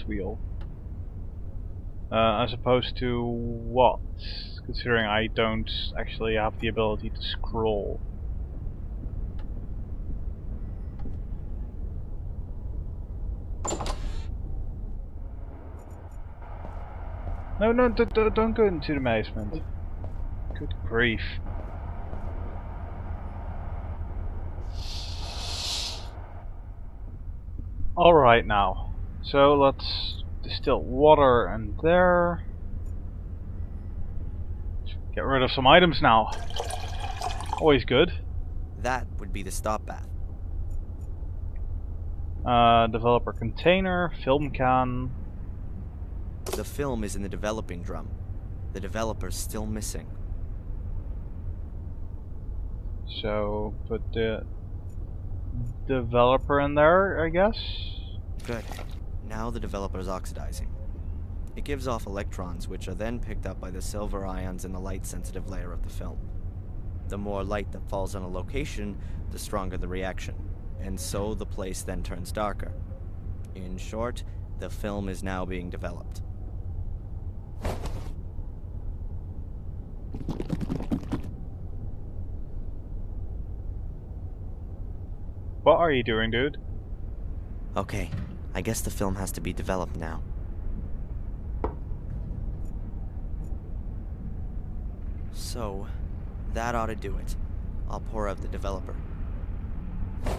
wheel. As opposed to what? Considering I don't actually have the ability to scroll. No, no, don't go into the basement. Good grief. Alright now. So let's distill water in there. Get rid of some items now. Always good. That would be the stop bath. Developer container, film can. The film is in the developing drum. The developer's still missing. So put the developer in there, I guess. Good. Now the developer's oxidizing. It gives off electrons, which are then picked up by the silver ions in the light-sensitive layer of the film. The more light that falls on a location, the stronger the reaction, and so the place then turns darker. In short, the film is now being developed. What are you doing, dude? Okay, I guess the film has to be developed now. So, that ought to do it. I'll pour out the developer. You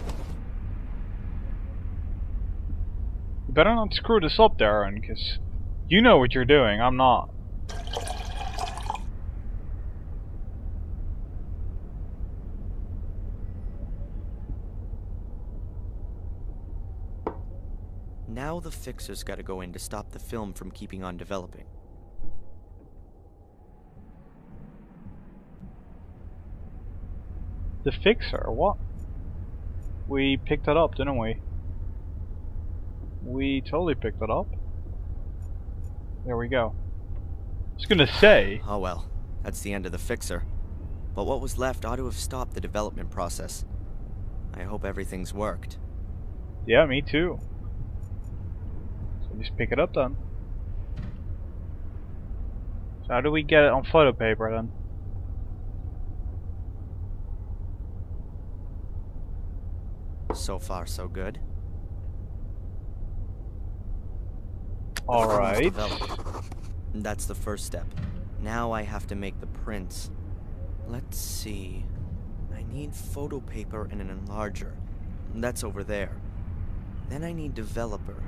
better not screw this up, Darren, because you know what you're doing, I'm not. Now the fixer's gotta go in to stop the film from keeping on developing. The fixer? What? We picked it up, didn't we? We totally picked it up. There we go. I was gonna say. Oh well, that's the end of the fixer. But what was left ought to have stopped the development process. I hope everything's worked. Yeah, me too. So just pick it up then. So how do we get it on photo paper then? So far, so good. Alright. That's the first step. Now I have to make the prints. Let's see. I need photo paper and an enlarger. That's over there. Then I need developer.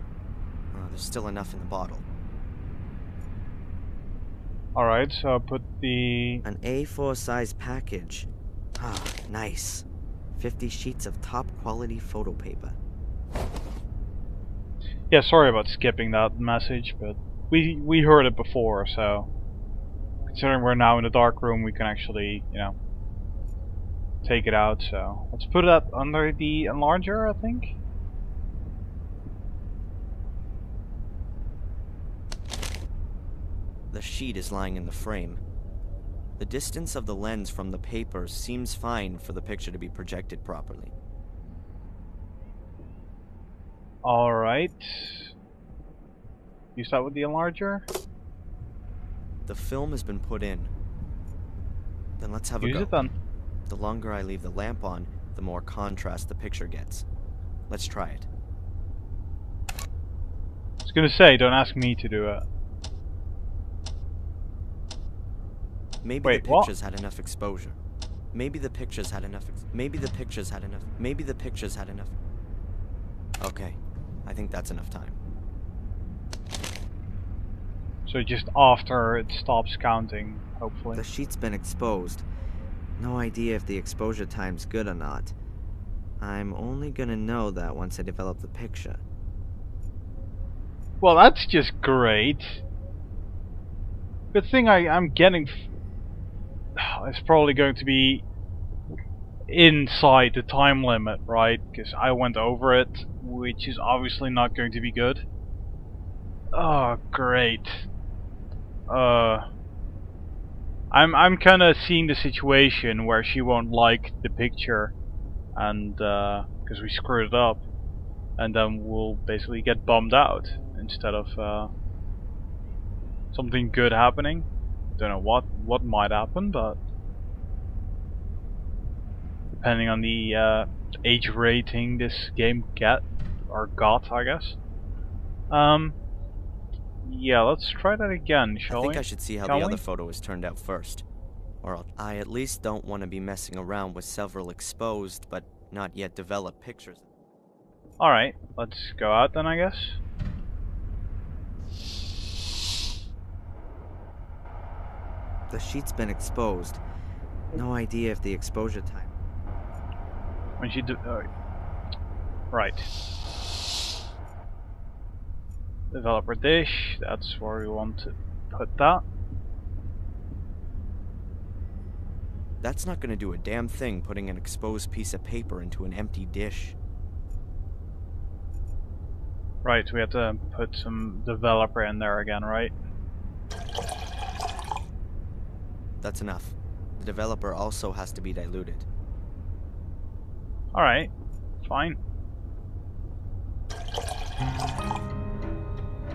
There's still enough in the bottle. Alright, so I'll put the... An A4 size package. Ah, nice. 50 sheets of top quality photo paper. Yeah, sorry about skipping that message, but we heard it before, so... Considering we're now in the dark room, we can actually, you know, take it out, so... Let's put that under the enlarger, I think? The sheet is lying in the frame. The distance of the lens from the paper seems fine for the picture to be projected properly. Alright. You start with the enlarger? The film has been put in. Then let's have a go. Use it then. The longer I leave the lamp on, the more contrast the picture gets. Let's try it. I was gonna say, don't ask me to do it. Maybe Wait, the pictures had enough exposure. Maybe the pictures had enough. Maybe the pictures had enough. Maybe the pictures had enough. Okay, I think that's enough time. So just after it stops counting, hopefully. The sheet's been exposed. No idea if the exposure time's good or not. I'm only gonna know that once I develop the picture. Well, that's just great. The thing I'm getting is probably going to be inside the time limit, right? Because I went over it, which is obviously not going to be good. Oh, great. I'm kind of seeing the situation where she won't like the picture, and because we screwed it up, and then we'll basically get bummed out. instead of something good happening. Don't know what might happen, but depending on the age rating this game got, I guess. Yeah, let's try that again, I shall we? think I should see how the other photo has turned out first. Or I at least don't want to be messing around with several exposed but not yet developed pictures. Alright, let's go out then, I guess. The sheet's been exposed. No idea if the exposure time. When she do, right. Developer dish, that's where we want to put that. That's not gonna do a damn thing putting an exposed piece of paper into an empty dish. Right, we have to put some developer in there again, right? That's enough. The developer also has to be diluted. Alright, fine.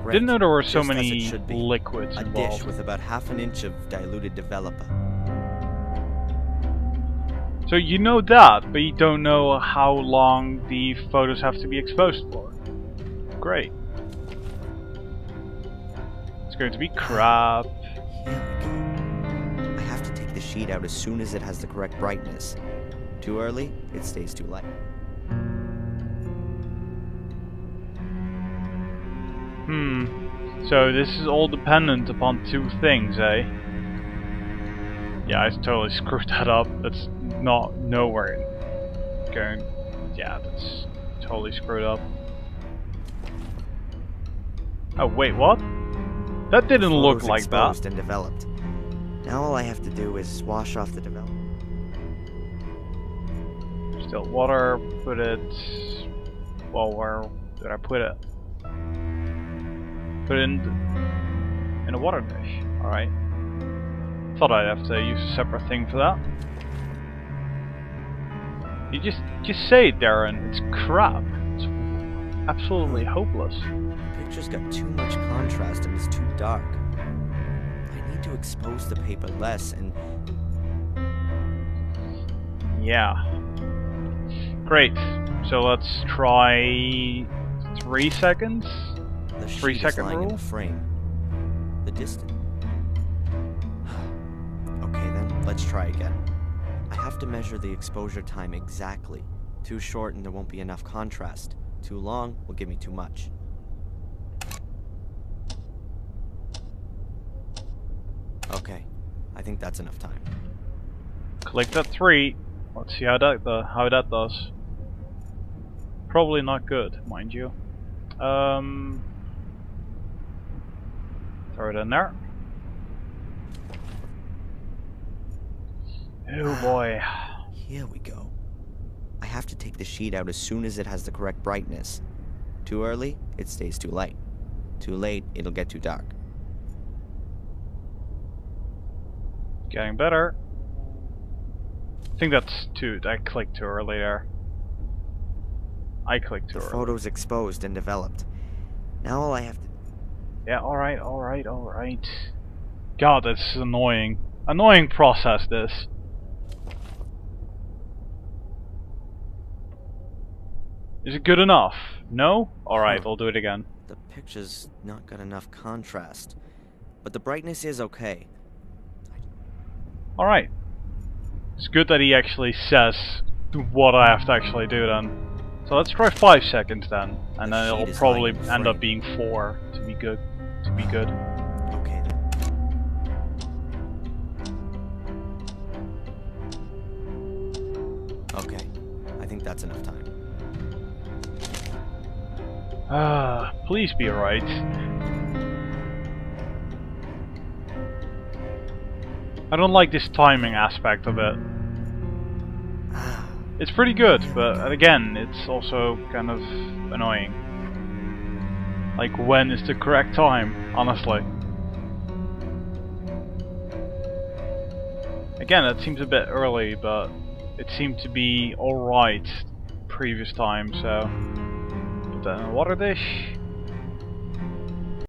Great. Didn't know there were so Just as it many should be. liquids A involved. dish with about half an inch of diluted developer. So you know that, but you don't know how long the photos have to be exposed for. Great. It's going to be crap. Here we go. I have to take the sheet out as soon as it has the correct brightness. Too early, it stays too light. So this is all dependent upon two things, eh? Yeah, I totally screwed that up. That's not nowhere going. Yeah, that's totally screwed up. Oh wait, what? That didn't look Photos like exposed that. and developed. Now all I have to do is wash off the development. Still water. Put it. Well, where did I put it? Put it in a water dish. All right. Thought I'd have to use a separate thing for that. You just say it, Darren. It's crap. It's absolutely hopeless. The picture's got too much contrast and it's too dark. I need to expose the paper less and... Yeah. Great. So let's try 3 seconds. The 3 sheet is second lying in rule. the frame. The distance. Okay then, let's try again. I have to measure the exposure time exactly. Too short and there won't be enough contrast. Too long will give me too much. Okay, I think that's enough time. Click that 3. Let's see how that does. Probably not good, mind you. Throw it in there. Oh boy. Here we go. I have to take the sheet out as soon as it has the correct brightness. Too early, it stays too light. Too late, it'll get too dark. Getting better. I think that's I clicked too early there. I clicked too The early. photo's exposed and developed. Now all I have to... Yeah, alright. God, that's annoying. Annoying process, this. Is it good enough? No? Alright, I'll do it again. The picture's not got enough contrast. But the brightness is okay. Alright. It's good that he actually says what I have to actually do then. So let's try 5 seconds then. And The then sheet it'll is probably lying in the end up frame. being 4 to be good. Okay then. Okay, I think that's enough time. Please be right. I don't like this timing aspect of it. It's pretty good, but again, it's also kind of annoying. Like, when is the correct time, honestly? Again, it seems a bit early, but it seemed to be alright previous time, so... Put that in a water dish.